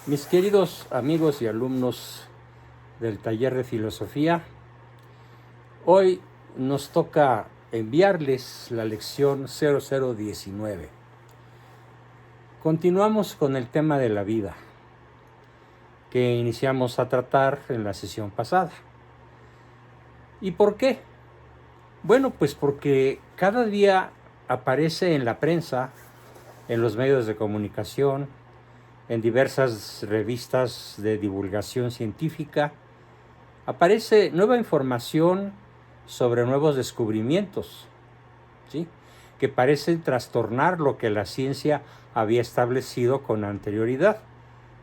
Mis queridos amigos y alumnos del taller de filosofía, hoy nos toca enviarles la lección 0019. Continuamos con el tema de la vida que iniciamos a tratar en la sesión pasada. ¿Y por qué? Bueno, pues porque cada día aparece en la prensa, en los medios de comunicación, en diversas revistas de divulgación científica, aparece nueva información sobre nuevos descubrimientos, ¿sí?, que parecen trastornar lo que la ciencia había establecido con anterioridad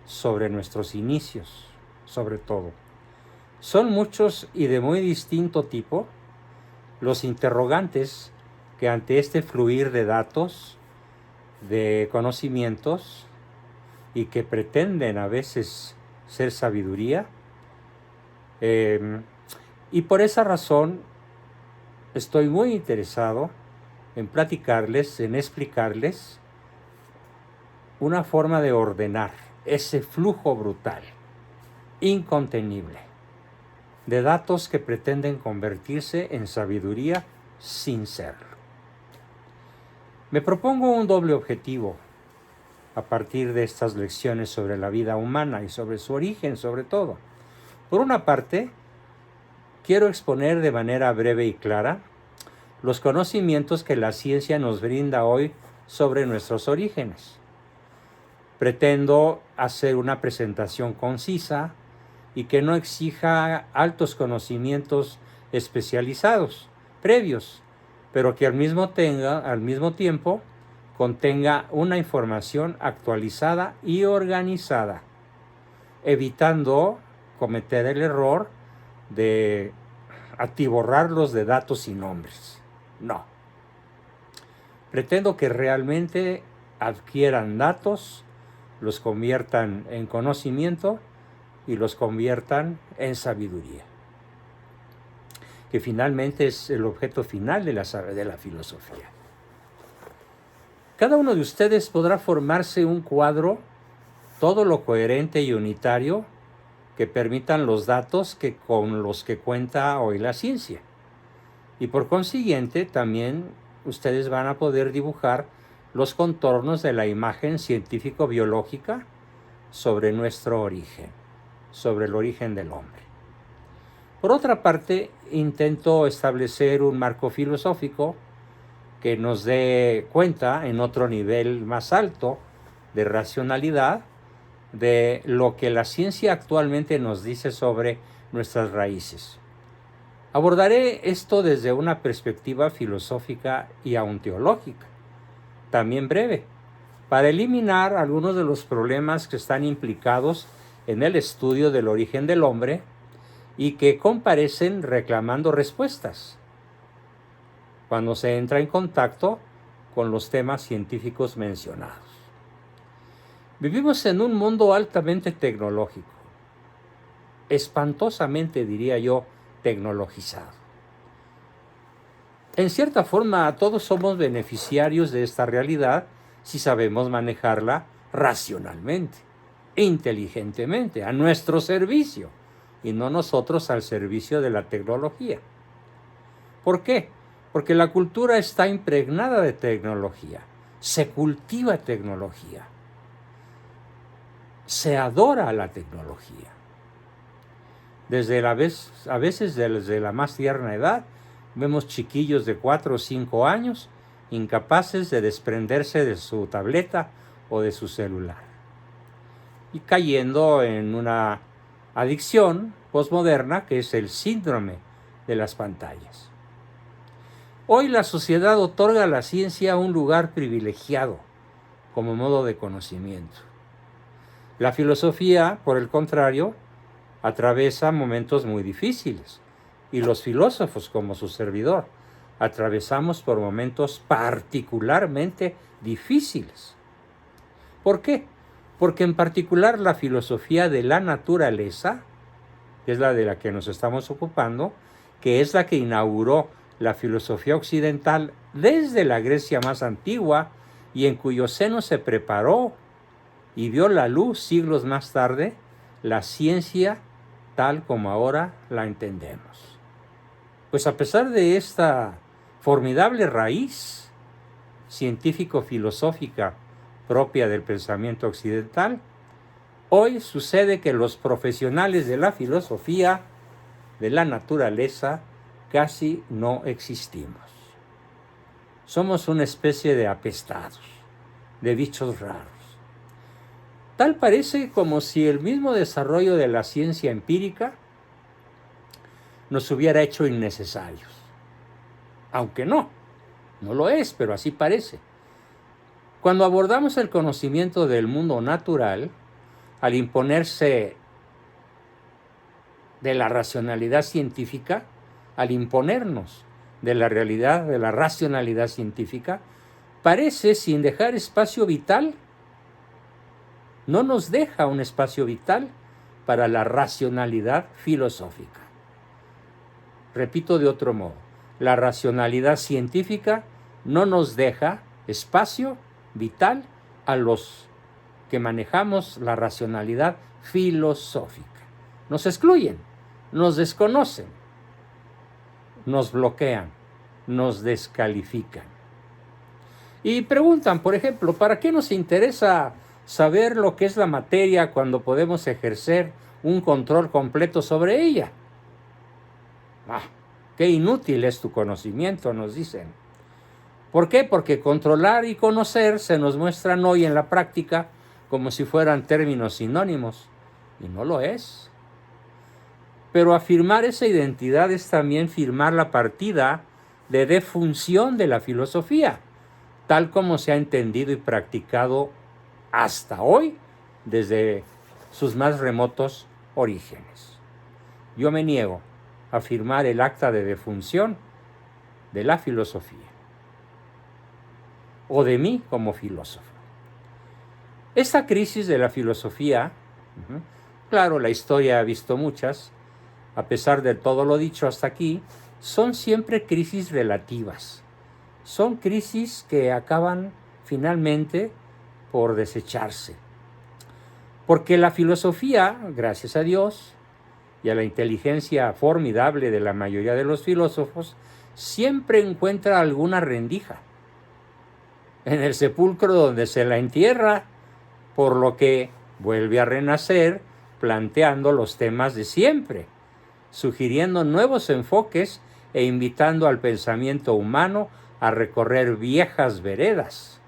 sobre nuestros inicios, sobre todo. Son muchos y de muy distinto tipo los interrogantes que ante este fluir de datos, de conocimientos, y que pretenden a veces ser sabiduría, y por esa razón estoy muy interesado en platicarles, en explicarles una forma de ordenar ese flujo brutal, incontenible, de datos que pretenden convertirse en sabiduría sin serlo. Me propongo un doble objetivo a partir de estas lecciones sobre la vida humana y sobre su origen, sobre todo. Por una parte, quiero exponer de manera breve y clara los conocimientos que la ciencia nos brinda hoy sobre nuestros orígenes. Pretendo hacer una presentación concisa y que no exija altos conocimientos especializados, previos, pero que al mismo tiempo contenga una información actualizada y organizada, evitando cometer el error de atiborrarlos de datos y nombres. No. Pretendo que realmente adquieran datos, los conviertan en conocimiento y los conviertan en sabiduría, que finalmente es el objeto final de la filosofía. Cada uno de ustedes podrá formarse un cuadro todo lo coherente y unitario que permitan los datos con los que cuenta hoy la ciencia. Y por consiguiente, también ustedes van a poder dibujar los contornos de la imagen científico-biológica sobre nuestro origen, sobre el origen del hombre. Por otra parte, intento establecer un marco filosófico que nos dé cuenta, en otro nivel más alto de racionalidad, de lo que la ciencia actualmente nos dice sobre nuestras raíces. Abordaré esto desde una perspectiva filosófica y aun teológica, también breve, para eliminar algunos de los problemas que están implicados en el estudio del origen del hombre y que comparecen reclamando respuestas cuando se entra en contacto con los temas científicos mencionados. Vivimos en un mundo altamente tecnológico, espantosamente, diría yo, tecnologizado. En cierta forma, todos somos beneficiarios de esta realidad si sabemos manejarla racionalmente, inteligentemente, a nuestro servicio, y no nosotros al servicio de la tecnología. ¿Por qué? Porque la cultura está impregnada de tecnología, se cultiva tecnología, se adora la tecnología. A veces desde la más tierna edad, vemos chiquillos de 4 o 5 años incapaces de desprenderse de su tableta o de su celular, y cayendo en una adicción posmoderna que es el síndrome de las pantallas. Hoy la sociedad otorga a la ciencia un lugar privilegiado como modo de conocimiento. La filosofía, por el contrario, atraviesa momentos muy difíciles, y los filósofos, como su servidor, atravesamos por momentos particularmente difíciles. ¿Por qué? Porque en particular la filosofía de la naturaleza, que es la de la que nos estamos ocupando, que es la que inauguró la filosofía occidental desde la Grecia más antigua y en cuyo seno se preparó y vio la luz siglos más tarde la ciencia tal como ahora la entendemos. Pues a pesar de esta formidable raíz científico-filosófica propia del pensamiento occidental, hoy sucede que los profesionales de la filosofía de la naturaleza casi no existimos. Somos una especie de apestados, de bichos raros. Tal parece como si el mismo desarrollo de la ciencia empírica nos hubiera hecho innecesarios. Aunque no lo es, pero así parece. Cuando abordamos el conocimiento del mundo natural, al imponerse de la racionalidad científica, al imponernos de la realidad, de la racionalidad científica, parece sin dejar espacio vital, no nos deja un espacio vital para la racionalidad filosófica. Repito de otro modo, la racionalidad científica no nos deja espacio vital a los que manejamos la racionalidad filosófica. Nos excluyen, nos desconocen, nos bloquean, nos descalifican. Y preguntan, por ejemplo, ¿para qué nos interesa saber lo que es la materia cuando podemos ejercer un control completo sobre ella? Qué inútil es tu conocimiento, nos dicen. ¿Por qué? Porque controlar y conocer se nos muestran hoy en la práctica como si fueran términos sinónimos, y no lo es. Pero afirmar esa identidad es también firmar la partida de defunción de la filosofía, tal como se ha entendido y practicado hasta hoy desde sus más remotos orígenes. Yo me niego a firmar el acta de defunción de la filosofía o de mí como filósofo. Esta crisis de la filosofía, claro, la historia ha visto muchas, a pesar de todo lo dicho hasta aquí, son siempre crisis relativas. Son crisis que acaban finalmente por desecharse. Porque la filosofía, gracias a Dios y a la inteligencia formidable de la mayoría de los filósofos, siempre encuentra alguna rendija en el sepulcro donde se la entierra, por lo que vuelve a renacer planteando los temas de siempre, sugiriendo nuevos enfoques e invitando al pensamiento humano a recorrer viejas veredas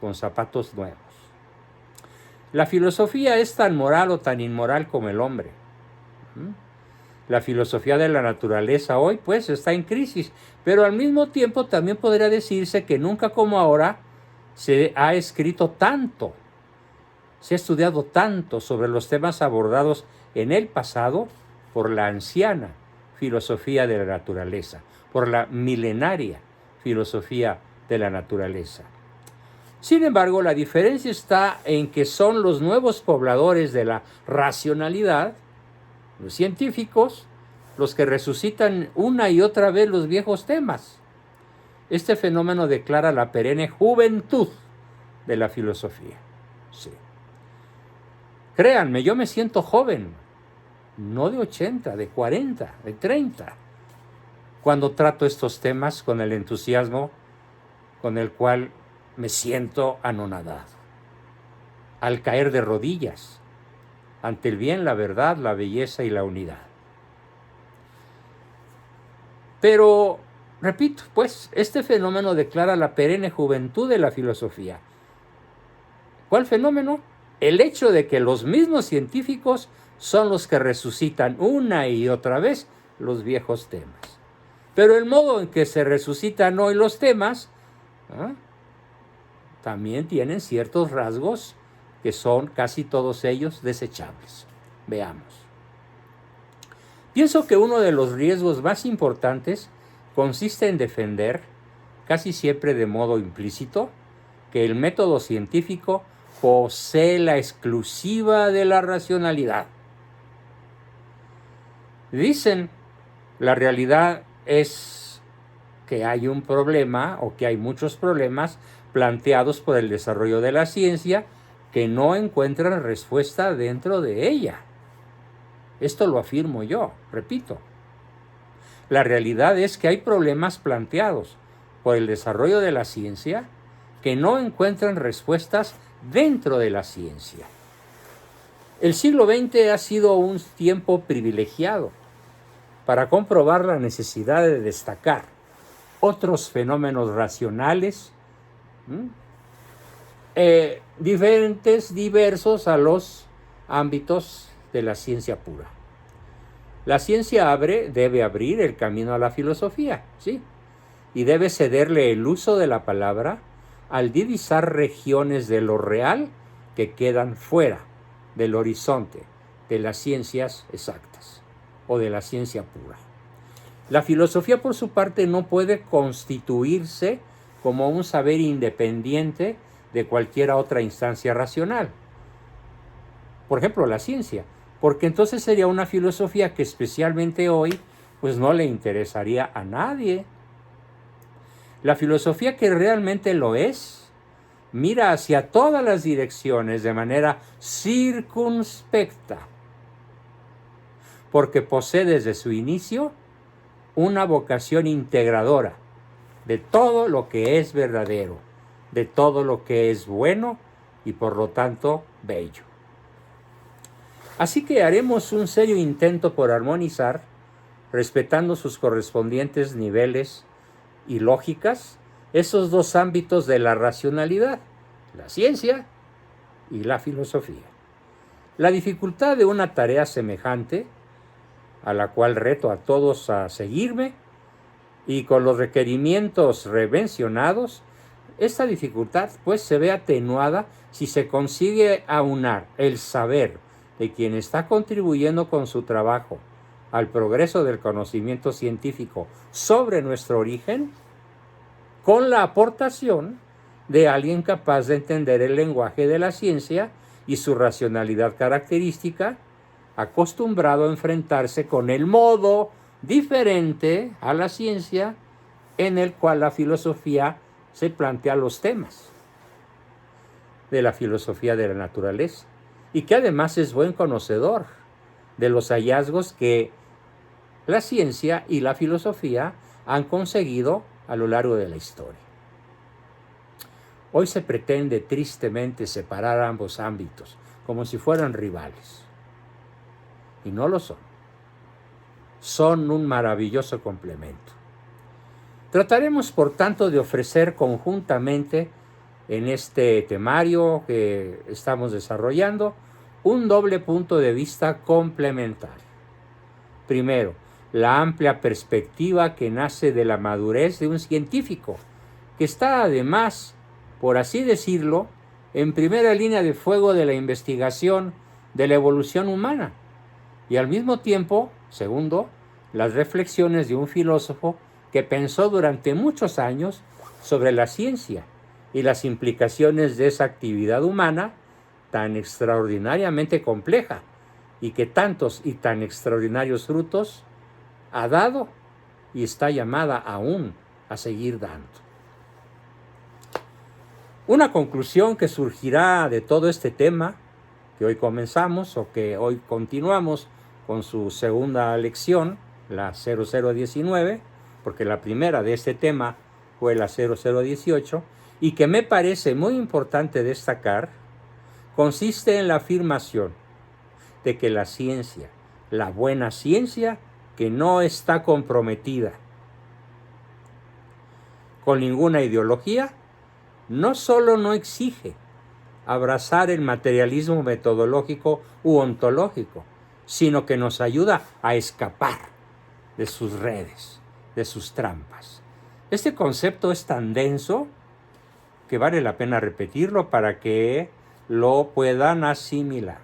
con zapatos nuevos. La filosofía es tan moral o tan inmoral como el hombre. La filosofía de la naturaleza hoy pues está en crisis, pero al mismo tiempo también podría decirse que nunca como ahora se ha escrito tanto, se ha estudiado tanto sobre los temas abordados en el pasado por la anciana filosofía de la naturaleza, por la milenaria filosofía de la naturaleza. Sin embargo, la diferencia está en que son los nuevos pobladores de la racionalidad, los científicos, los que resucitan una y otra vez los viejos temas. Este fenómeno declara la perenne juventud de la filosofía. Sí. Créanme, yo me siento joven, no de 80, de 40, de 30, cuando trato estos temas con el entusiasmo con el cual me siento anonadado, al caer de rodillas ante el bien, la verdad, la belleza y la unidad. Pero, repito, pues, este fenómeno declara la perenne juventud de la filosofía. ¿Cuál fenómeno? El hecho de que los mismos científicos son los que resucitan una y otra vez los viejos temas. Pero el modo en que se resucitan hoy los temas también tienen ciertos rasgos que son casi todos ellos desechables. Veamos. Pienso que uno de los riesgos más importantes consiste en defender, casi siempre de modo implícito, que el método científico posee la exclusiva de la racionalidad. Dicen, la realidad es que hay un problema o que hay muchos problemas planteados por el desarrollo de la ciencia, que no encuentran respuesta dentro de ella. Esto lo afirmo yo, repito. La realidad es que hay problemas planteados por el desarrollo de la ciencia que no encuentran respuestas dentro de la ciencia. El siglo XX ha sido un tiempo privilegiado para comprobar la necesidad de destacar otros fenómenos racionales, diversos a los ámbitos de la ciencia pura. La ciencia debe abrir el camino a la filosofía, ¿sí? Y debe cederle el uso de la palabra al divisar regiones de lo real que quedan fuera del horizonte de las ciencias exactas o de la ciencia pura. La filosofía, por su parte, no puede constituirse como un saber independiente de cualquier otra instancia racional. Por ejemplo, la ciencia, porque entonces sería una filosofía que especialmente hoy pues no le interesaría a nadie. La filosofía que realmente lo es, mira hacia todas las direcciones de manera circunspecta, porque posee desde su inicio una vocación integradora de todo lo que es verdadero, de todo lo que es bueno y por lo tanto bello. Así que haremos un serio intento por armonizar, respetando sus correspondientes niveles y lógicas, esos dos ámbitos de la racionalidad, la ciencia y la filosofía. La dificultad de una tarea semejante, a la cual reto a todos a seguirme, y con los requerimientos mencionados, esta dificultad pues se ve atenuada si se consigue aunar el saber de quien está contribuyendo con su trabajo al progreso del conocimiento científico sobre nuestro origen, con la aportación de alguien capaz de entender el lenguaje de la ciencia y su racionalidad característica, acostumbrado a enfrentarse con el modo diferente a la ciencia en el cual la filosofía se plantea los temas de la filosofía de la naturaleza, y que además es buen conocedor de los hallazgos que la ciencia y la filosofía han conseguido a lo largo de la historia. Hoy se pretende tristemente separar ambos ámbitos como si fueran rivales, y no lo son. Son un maravilloso complemento. Trataremos, por tanto, de ofrecer conjuntamente en este temario que estamos desarrollando un doble punto de vista complementario. Primero, la amplia perspectiva que nace de la madurez de un científico, que está además, por así decirlo, en primera línea de fuego de la investigación de la evolución humana, y al mismo tiempo, segundo, las reflexiones de un filósofo que pensó durante muchos años sobre la ciencia y las implicaciones de esa actividad humana tan extraordinariamente compleja y que tantos y tan extraordinarios frutos ha dado y está llamada aún a seguir dando. Una conclusión que surgirá de todo este tema que hoy comenzamos o que hoy continuamos con su segunda lección, la 0019, porque la primera de este tema fue la 0018, y que me parece muy importante destacar, consiste en la afirmación de que la ciencia, la buena ciencia, que no está comprometida con ninguna ideología, no solo no exige abrazar el materialismo metodológico u ontológico, sino que nos ayuda a escapar de sus redes, de sus trampas. Este concepto es tan denso que vale la pena repetirlo para que lo puedan asimilar.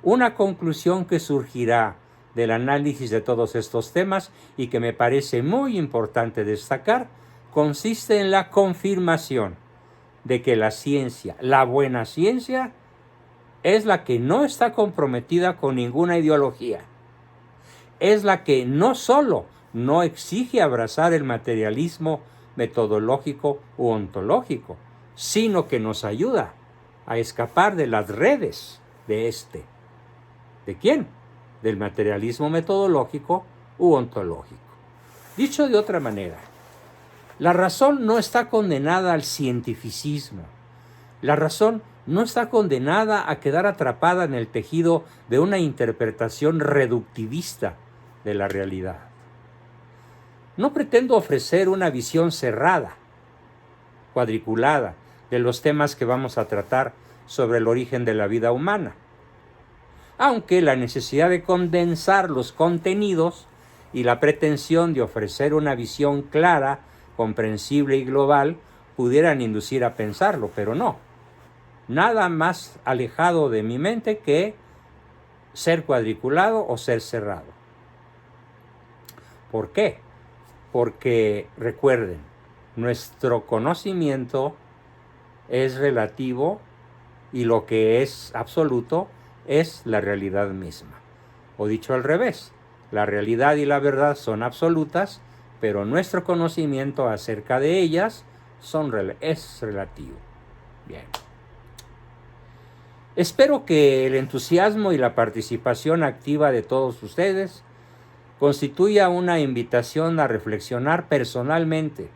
Una conclusión que surgirá del análisis de todos estos temas y que me parece muy importante destacar, consiste en la confirmación de que la ciencia, la buena ciencia, es la que no está comprometida con ninguna ideología. Es la que no solo no exige abrazar el materialismo metodológico u ontológico, sino que nos ayuda a escapar de las redes de este. ¿De quién? Del materialismo metodológico u ontológico. Dicho de otra manera, la razón no está condenada al cientificismo. La razón no está condenada a quedar atrapada en el tejido de una interpretación reductivista de la realidad. No pretendo ofrecer una visión cerrada, cuadriculada, de los temas que vamos a tratar sobre el origen de la vida humana, aunque la necesidad de condensar los contenidos y la pretensión de ofrecer una visión clara, comprensible y global pudieran inducir a pensarlo, pero no. Nada más alejado de mi mente que ser cuadriculado o ser cerrado. ¿Por qué? Porque, recuerden, nuestro conocimiento es relativo y lo que es absoluto es la realidad misma. O dicho al revés, la realidad y la verdad son absolutas, pero nuestro conocimiento acerca de ellas es relativo. Bien. Espero que el entusiasmo y la participación activa de todos ustedes constituya una invitación a reflexionar personalmente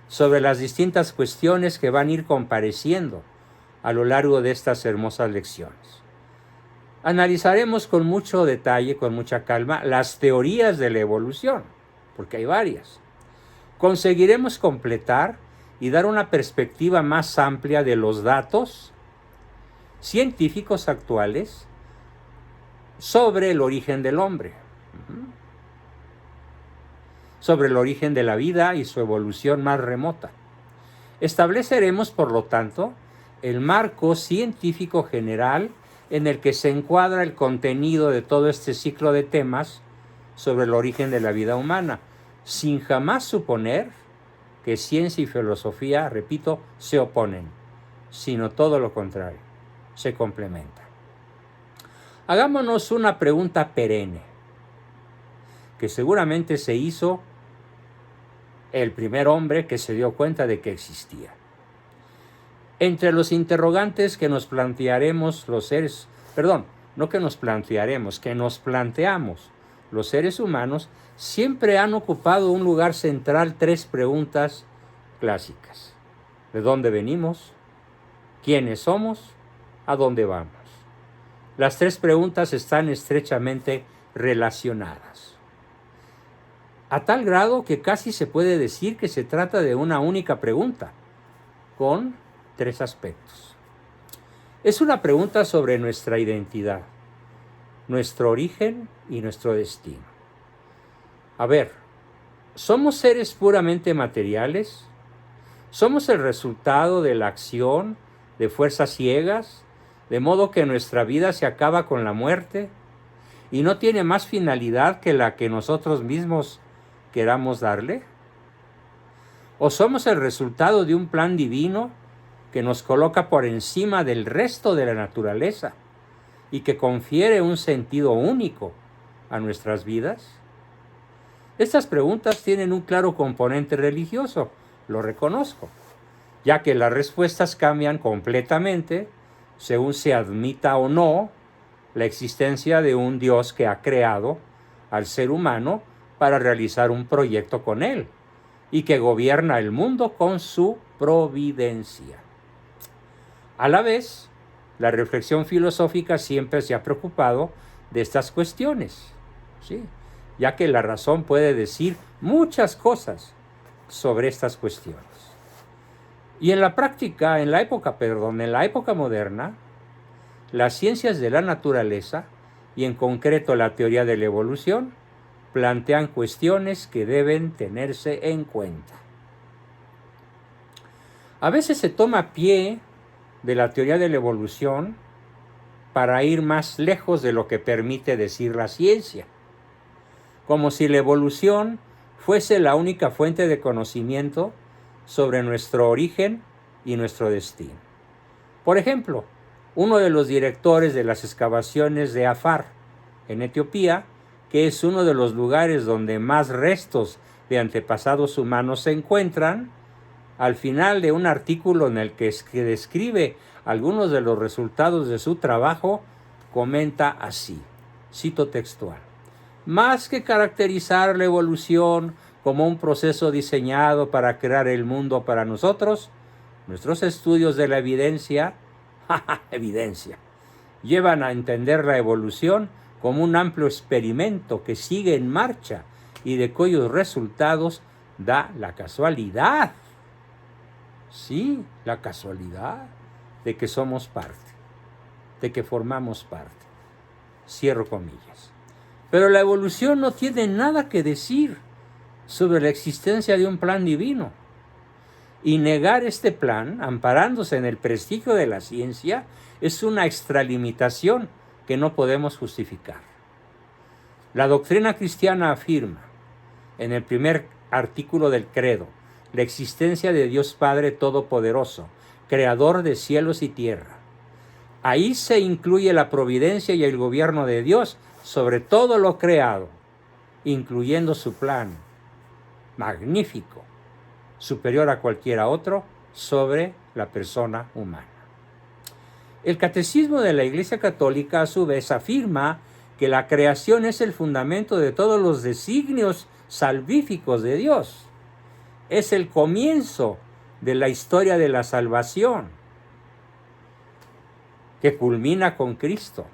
sobre las distintas cuestiones que van a ir compareciendo a lo largo de estas hermosas lecciones. Analizaremos con mucho detalle, con mucha calma, las teorías de la evolución, porque hay varias. Conseguiremos completar y dar una perspectiva más amplia de los datos científicos actuales sobre el origen del hombre, sobre el origen de la vida y su evolución más remota. Estableceremos, por lo tanto, el marco científico general en el que se encuadra el contenido de todo este ciclo de temas sobre el origen de la vida humana, sin jamás suponer que ciencia y filosofía, repito, se oponen, sino todo lo contrario, se complementan. Hagámonos una pregunta perenne, que seguramente se hizo el primer hombre que se dio cuenta de que existía. Entre los interrogantes que nos plantearemos los seres, que nos planteamos los seres humanos, siempre han ocupado un lugar central tres preguntas clásicas. ¿De dónde venimos? ¿Quiénes somos? ¿A dónde vamos? Las tres preguntas están estrechamente relacionadas, a tal grado que casi se puede decir que se trata de una única pregunta, con tres aspectos. Es una pregunta sobre nuestra identidad, nuestro origen y nuestro destino. A ver, ¿somos seres puramente materiales? ¿Somos el resultado de la acción de fuerzas ciegas, de modo que nuestra vida se acaba con la muerte y no tiene más finalidad que la que nosotros mismos queramos darle? ¿O somos el resultado de un plan divino que nos coloca por encima del resto de la naturaleza y que confiere un sentido único a nuestras vidas? Estas preguntas tienen un claro componente religioso, lo reconozco, ya que las respuestas cambian completamente según se admita o no la existencia de un Dios que ha creado al ser humano para realizar un proyecto con él y que gobierna el mundo con su providencia. A la vez, la reflexión filosófica siempre se ha preocupado de estas cuestiones, ¿sí? Ya que la razón puede decir muchas cosas sobre estas cuestiones. Y en la época moderna, las ciencias de la naturaleza, y en concreto la teoría de la evolución, plantean cuestiones que deben tenerse en cuenta. A veces se toma pie de la teoría de la evolución para ir más lejos de lo que permite decir la ciencia, como si la evolución fuese la única fuente de conocimiento sobre nuestro origen y nuestro destino. Por ejemplo, uno de los directores de las excavaciones de Afar, en Etiopía, que es uno de los lugares donde más restos de antepasados humanos se encuentran, al final de un artículo en el que describe algunos de los resultados de su trabajo, comenta así, cito textual: más que caracterizar la evolución como un proceso diseñado para crear el mundo para nosotros, nuestros estudios de la evidencia, llevan a entender la evolución como un amplio experimento que sigue en marcha y de cuyos resultados da la casualidad. Sí, la casualidad de que somos parte, de que formamos parte. Cierro comillas. Pero la evolución no tiene nada que decir sobre la existencia de un plan divino. Y negar este plan, amparándose en el prestigio de la ciencia, es una extralimitación que no podemos justificar. La doctrina cristiana afirma, en el primer artículo del credo, la existencia de Dios Padre Todopoderoso, Creador de cielos y tierra. Ahí se incluye la providencia y el gobierno de Dios sobre todo lo creado, incluyendo su plan magnífico, superior a cualquiera otro, sobre la persona humana. El Catecismo de la Iglesia Católica, a su vez, afirma que la creación es el fundamento de todos los designios salvíficos de Dios. Es el comienzo de la historia de la salvación, que culmina con Cristo.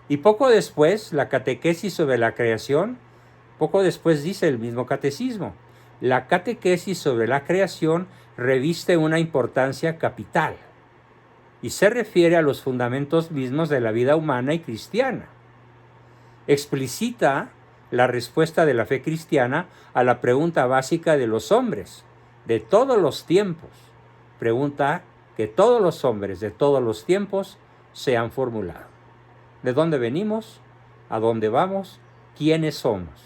Y poco después, la catequesis sobre la creación, poco después dice el mismo catecismo, la catequesis sobre la creación reviste una importancia capital y se refiere a los fundamentos mismos de la vida humana y cristiana. Explicita la respuesta de la fe cristiana a la pregunta básica de los hombres de todos los tiempos, pregunta que todos los hombres de todos los tiempos se han formulado. ¿De dónde venimos? ¿A dónde vamos? ¿Quiénes somos?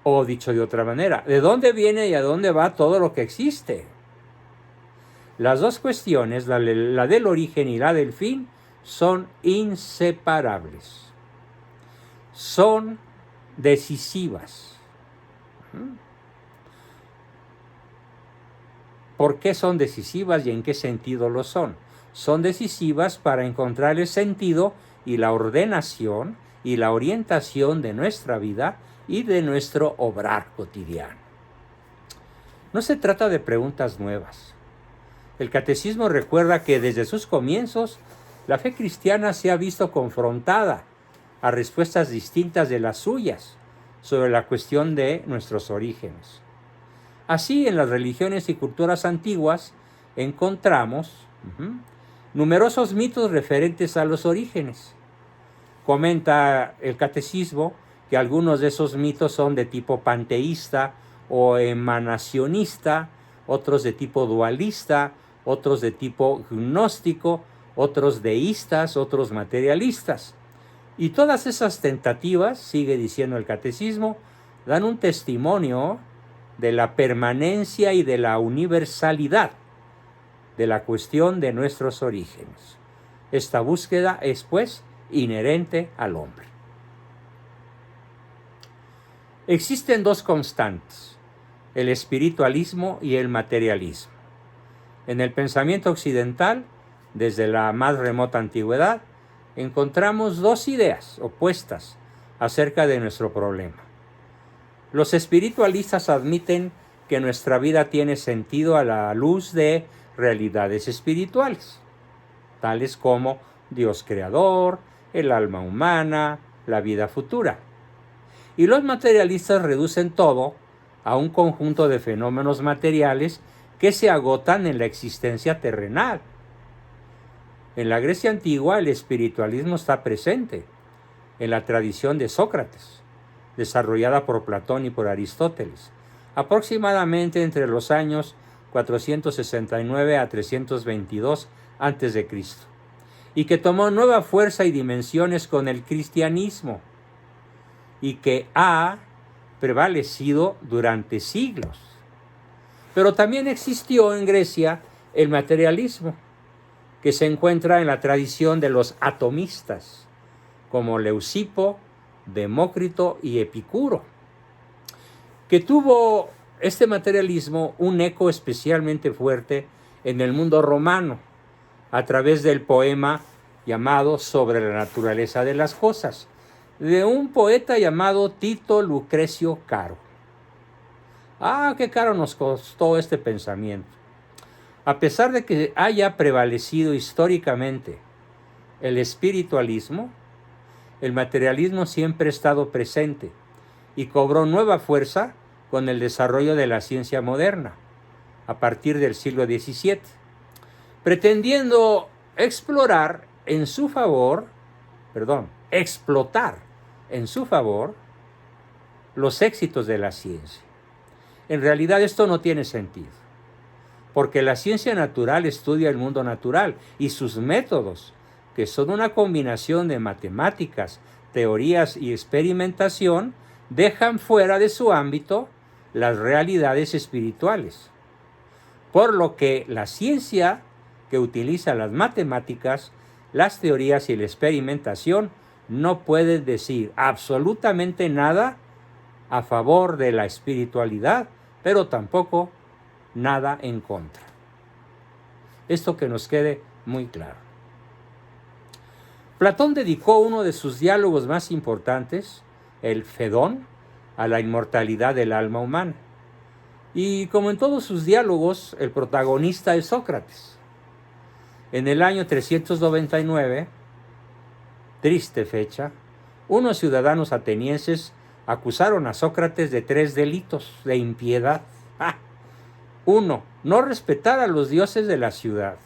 O dicho de otra manera, ¿de dónde viene y a dónde va todo lo que existe? Las dos cuestiones, la del origen y la del fin, son inseparables. Son decisivas. ¿Por qué son decisivas y en qué sentido lo son? Son decisivas para encontrar el sentido y la ordenación y la orientación de nuestra vida y de nuestro obrar cotidiano. No se trata de preguntas nuevas. El catecismo recuerda que desde sus comienzos la fe cristiana se ha visto confrontada a respuestas distintas de las suyas sobre la cuestión de nuestros orígenes. Así, en las religiones y culturas antiguas encontramos numerosos mitos referentes a los orígenes. Comenta el catecismo que algunos de esos mitos son de tipo panteísta o emanacionista, otros de tipo dualista, otros de tipo gnóstico, otros deístas, otros materialistas. Y todas esas tentativas, sigue diciendo el catecismo, dan un testimonio de la permanencia y de la universalidad de la cuestión de nuestros orígenes. Esta búsqueda es, pues, inherente al hombre. Existen dos constantes, el espiritualismo y el materialismo. En el pensamiento occidental, desde la más remota antigüedad, encontramos dos ideas opuestas acerca de nuestro problema. Los espiritualistas admiten que nuestra vida tiene sentido a la luz de realidades espirituales, tales como Dios creador, el alma humana, la vida futura. Y los materialistas reducen todo a un conjunto de fenómenos materiales que se agotan en la existencia terrenal. En la Grecia antigua el espiritualismo está presente en la tradición de Sócrates, desarrollada por Platón y por Aristóteles, aproximadamente entre los años 469 a 322 a.C., y que tomó nueva fuerza y dimensiones con el cristianismo, y que ha prevalecido durante siglos. Pero también existió en Grecia el materialismo, que se encuentra en la tradición de los atomistas, como Leucipo, Demócrito y Epicuro, que tuvo este materialismo un eco especialmente fuerte en el mundo romano a través del poema llamado Sobre la naturaleza de las cosas, de un poeta llamado Tito Lucrecio Caro. Qué caro nos costó este pensamiento. A pesar de que haya prevalecido históricamente el espiritualismo, el materialismo siempre ha estado presente y cobró nueva fuerza con el desarrollo de la ciencia moderna a partir del siglo XVII, pretendiendo explotar en su favor los éxitos de la ciencia. En realidad esto no tiene sentido, porque la ciencia natural estudia el mundo natural y sus métodos, que son una combinación de matemáticas, teorías y experimentación, dejan fuera de su ámbito las realidades espirituales. Por lo que la ciencia que utiliza las matemáticas, las teorías y la experimentación no puede decir absolutamente nada a favor de la espiritualidad, pero tampoco nada en contra. Esto que nos quede muy claro. Platón dedicó uno de sus diálogos más importantes, el Fedón, a la inmortalidad del alma humana. Y como en todos sus diálogos, el protagonista es Sócrates. En el año 399, triste fecha, unos ciudadanos atenienses acusaron a Sócrates de 3 delitos de impiedad. 1. No respetar a los dioses de la ciudad.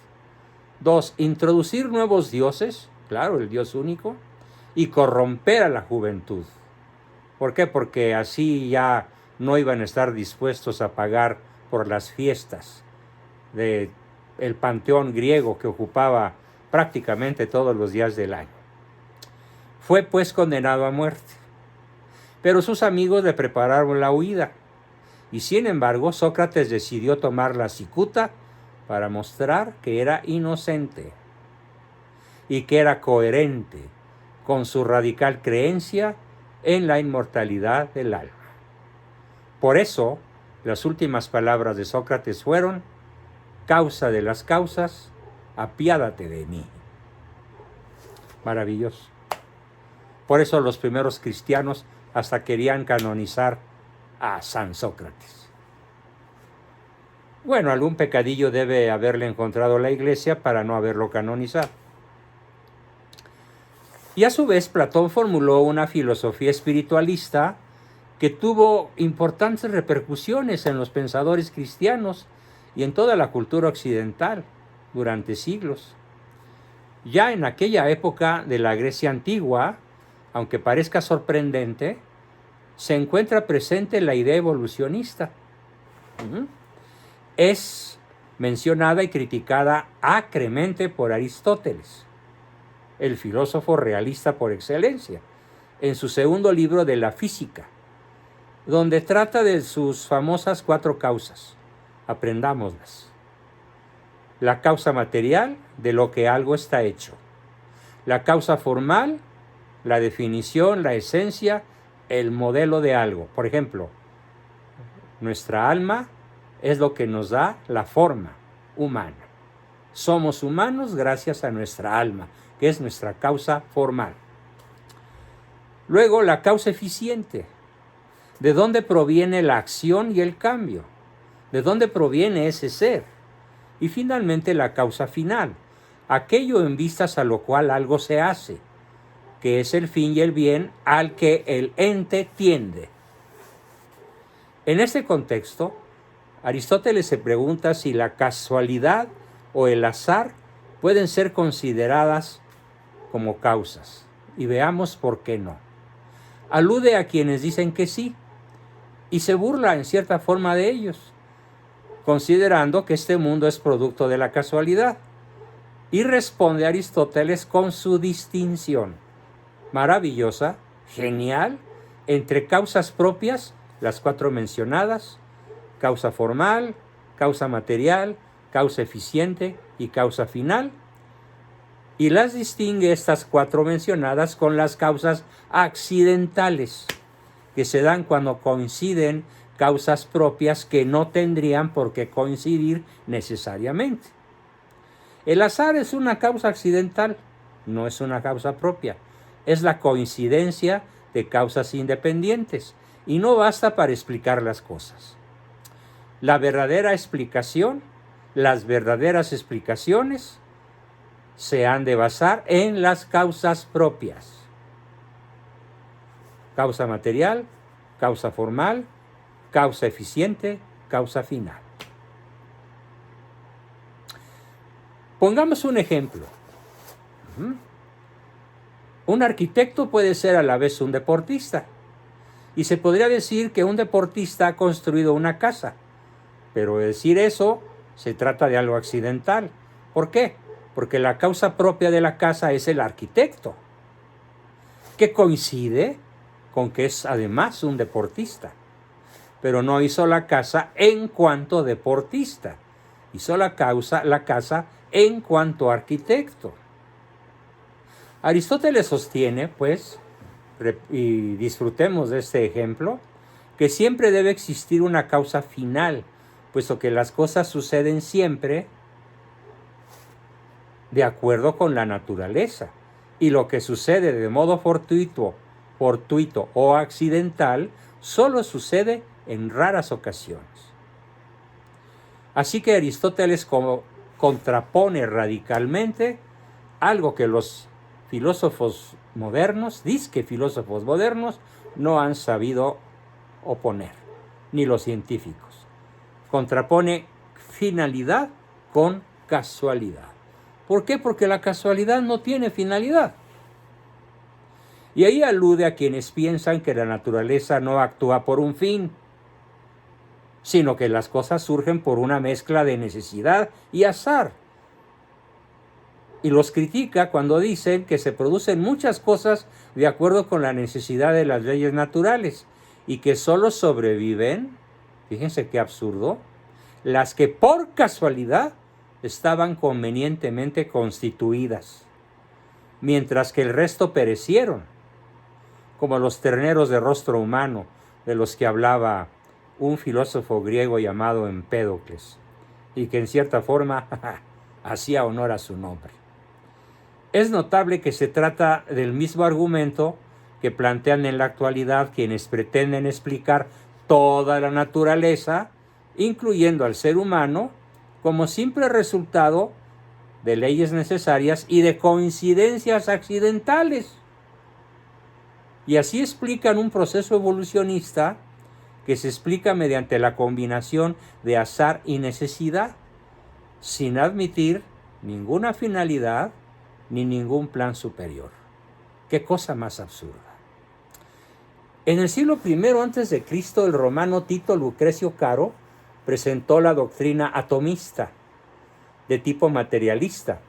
2. Introducir nuevos dioses, claro, el Dios único, y corromper a la juventud. ¿Por qué? Porque así ya no iban a estar dispuestos a pagar por las fiestas del panteón griego que ocupaba prácticamente todos los días del año. Fue pues condenado a muerte, pero sus amigos le prepararon la huida, y sin embargo Sócrates decidió tomar la cicuta para mostrar que era inocente y que era coherente con su radical creencia en la inmortalidad del alma. Por eso, las últimas palabras de Sócrates fueron: causa de las causas, apiádate de mí. Maravilloso. Por eso los primeros cristianos hasta querían canonizar a San Sócrates. Bueno, algún pecadillo debe haberle encontrado la Iglesia para no haberlo canonizado. Y a su vez, Platón formuló una filosofía espiritualista que tuvo importantes repercusiones en los pensadores cristianos y en toda la cultura occidental durante siglos. Ya en aquella época de la Grecia antigua, aunque parezca sorprendente, se encuentra presente la idea evolucionista. Es mencionada y criticada acremente por Aristóteles, el filósofo realista por excelencia, en su segundo libro de la Física, donde trata de sus famosas 4 causas. Aprendámoslas. La causa material, de lo que algo está hecho. La causa formal, la definición, la esencia, el modelo de algo. Por ejemplo, nuestra alma es lo que nos da la forma humana. Somos humanos gracias a nuestra alma, que es nuestra causa formal. Luego, la causa eficiente. ¿De dónde proviene la acción y el cambio? ¿De dónde proviene ese ser? Y finalmente, la causa final. Aquello en vistas a lo cual algo se hace, que es el fin y el bien al que el ente tiende. En este contexto, Aristóteles se pregunta si la casualidad o el azar pueden ser consideradas como causas. Y veamos por qué no. Alude a quienes dicen que sí, y se burla en cierta forma de ellos, considerando que este mundo es producto de la casualidad. Y responde Aristóteles con su distinción maravillosa, genial, entre causas propias, las 4 mencionadas, causa formal, causa material, causa eficiente y causa final, y las distingue estas 4 mencionadas con las causas accidentales, que se dan cuando coinciden causas propias que no tendrían por qué coincidir necesariamente. El azar es una causa accidental, no es una causa propia. Es la coincidencia de causas independientes y no basta para explicar las cosas. La verdadera explicación, las verdaderas explicaciones se han de basar en las causas propias. Causa material, causa formal, causa eficiente, causa final. Pongamos un ejemplo. Un arquitecto puede ser a la vez un deportista. Y se podría decir que un deportista ha construido una casa. Pero decir eso se trata de algo accidental. ¿Por qué? Porque la causa propia de la casa es el arquitecto, que coincide con que es además un deportista. Pero no hizo la casa en cuanto deportista. Hizo la casa en cuanto arquitecto. Aristóteles sostiene, pues, y disfrutemos de este ejemplo, que siempre debe existir una causa final, puesto que las cosas suceden siempre de acuerdo con la naturaleza, y lo que sucede de modo fortuito o accidental solo sucede en raras ocasiones. Así que Aristóteles contrapone radicalmente algo que los filósofos modernos, filósofos modernos, no han sabido oponer, ni los científicos. Contrapone finalidad con casualidad. ¿Por qué? Porque la casualidad no tiene finalidad. Y ahí alude a quienes piensan que la naturaleza no actúa por un fin, sino que las cosas surgen por una mezcla de necesidad y azar. Y los critica cuando dicen que se producen muchas cosas de acuerdo con la necesidad de las leyes naturales y que solo sobreviven, fíjense qué absurdo, las que por casualidad estaban convenientemente constituidas, mientras que el resto perecieron, como los terneros de rostro humano de los que hablaba un filósofo griego llamado Empédocles, y que en cierta forma hacía honor a su nombre. Es notable que se trata del mismo argumento que plantean en la actualidad quienes pretenden explicar toda la naturaleza, incluyendo al ser humano, como simple resultado de leyes necesarias y de coincidencias accidentales. Y así explican un proceso evolucionista que se explica mediante la combinación de azar y necesidad, sin admitir ninguna finalidad ni ningún plan superior. ¡Qué cosa más absurda! En el siglo I a.C., el romano Tito Lucrecio Caro presentó la doctrina atomista, de tipo materialista,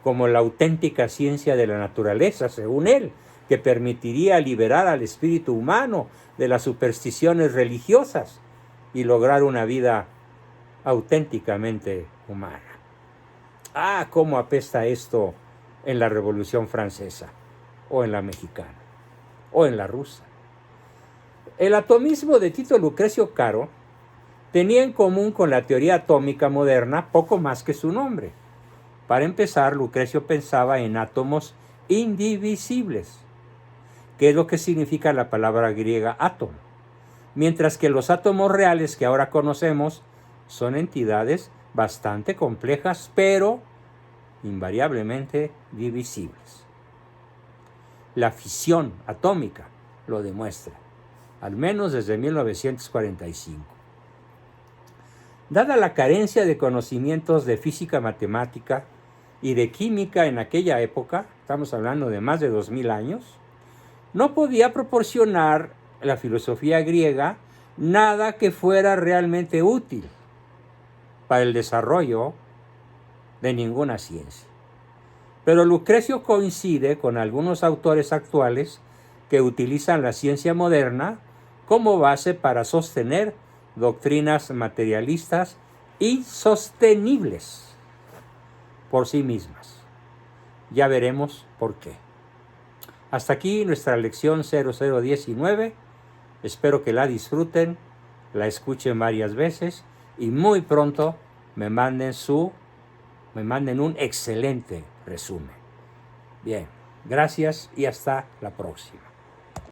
como la auténtica ciencia de la naturaleza, según él, que permitiría liberar al espíritu humano de las supersticiones religiosas y lograr una vida auténticamente humana. ¡Ah, cómo apesta esto en la Revolución Francesa, o en la mexicana, o en la rusa! El atomismo de Tito Lucrecio Caro tenía en común con la teoría atómica moderna poco más que su nombre. Para empezar, Lucrecio pensaba en átomos indivisibles, que es lo que significa la palabra griega átomo, mientras que los átomos reales que ahora conocemos son entidades bastante complejas, pero invariablemente divisibles. La fisión atómica lo demuestra, al menos desde 1945. Dada la carencia de conocimientos de física matemática y de química en aquella época, estamos hablando de más de 2000 años, no podía proporcionar la filosofía griega nada que fuera realmente útil para el desarrollo de ninguna ciencia. Pero Lucrecio coincide con algunos autores actuales que utilizan la ciencia moderna como base para sostener doctrinas materialistas insostenibles por sí mismas. Ya veremos por qué. Hasta aquí nuestra lección 0019. Espero que la disfruten la escuchen varias veces y muy pronto me manden un excelente resumen. Bien, gracias y hasta la próxima.